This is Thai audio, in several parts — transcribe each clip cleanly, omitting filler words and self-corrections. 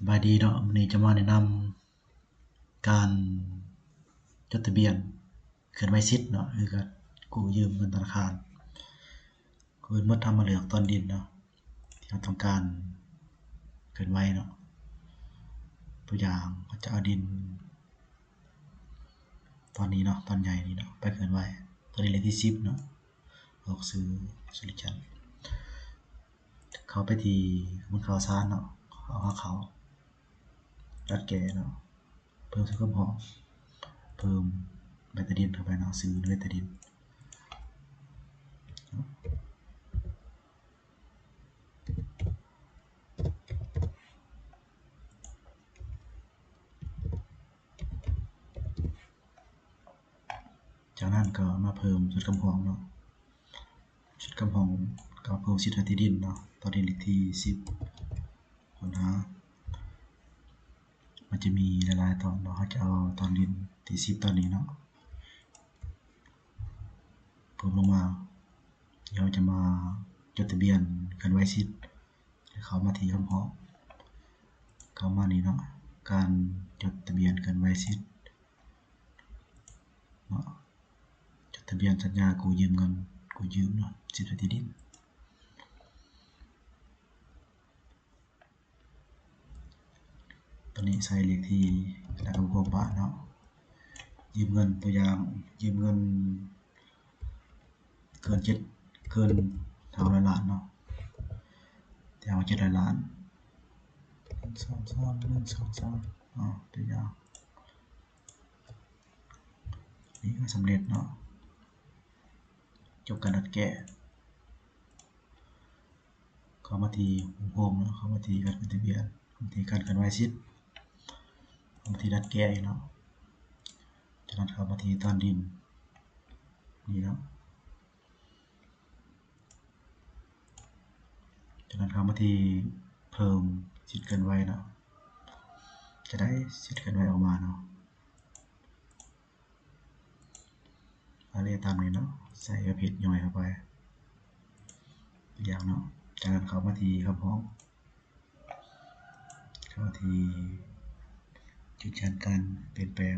สบายดีเนาะวันนี้จะมาแนะนำการจดทะเบียนเคลื่อนไหวสิทธิ์เนาะคือการกู้ยืมเงินธนาคารคือเมื่อทำมาเหลือกตอนดินเนาะที่เราต้องการเคลื่อนไหวเนาะตัวอย่างก็จะเอาดินตอนนี้เนาะตอนใหญ่นี้เนาะไปเคลื่อนไหวตอนนี้เลขที่10เนาะออกซื้อสุริจันทร์เขาไปที่มันข่าวสารเนาะเอาเขาดัดแก่เนาะเพิ่มสุขภาพเพิ่มเบตาดินเข้าไปเนาะซื้อเบตาดินจากนั้นก็มาเพิ่มจุดกำหองเนาะจุดกำหองก็เพิ่มสิทธิ์ที่ดินเนาะตอนนี้เลขที่10ค้นหามันจะมีหลายๆตอนเนาะเขาจะเอาตอนดินที่10ตอนนี้เนาะเพิ่มลงมาเดี๋ยวจะมาจดทะเบียนเคลื่อนไหวสิทธิ์เข้ามาที่คำหองเข้ามานี่เนาะการจดทะเบียนเคลื่อนไหวสิทธิ์เนาะจดทะเบียนสัญญากู้ยืมเงินกู้ยืมเนาะสิทธิ์ที่ดินตอนนี้ใส่เลขที่แล้วก็ความบ้านเนาะยืมเงินตัวอย่างยืมเงินเกิน500 ล้านเนาะแต่เอา700 ล้าน1 2 3ตัวอย่างนี่ก็สำเร็จเนาะจบการดัดแก้เข้ามาที่โฮมเนาะเข้ามาที่การขึ้นทะเบียนเข้ามาที่การเคลื่อนไหวสิทธิ์เข้ามาที่ดัดแก้เนาะจากนั้นเข้ามาที่ตอนดินนี่เนาะจากนั้นเข้ามาที่เพิ่มสิทธิ์เคลื่อนไหวเนาะจะได้สิทธิ์เคลื่อนไหวออกมาเนาะอะไรตามนี้เนาะใส่กระเพชรย่อยเข้าไปอย่างเนาะจากนั้นเข้ามาที่คำพ้องเข้ามาที่ยืนยันการเปลี่ยนแปลง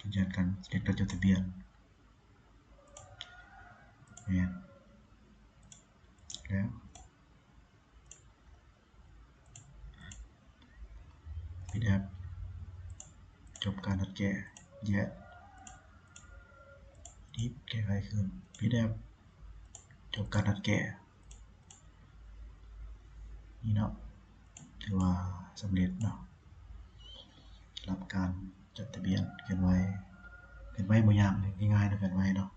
ยืนยันการเรียกจดทะเบียนเนี่ยแล้วปิดแอปจบการดัดแก้แยะนี่แก้ไขขึ้นปิดแอปจบการดัดแก้นี่เนาะถือว่าสำเร็จเนาะรับการจดทะเบียนกันไว้บางอย่างง่ายๆนะกันไว้เนาะ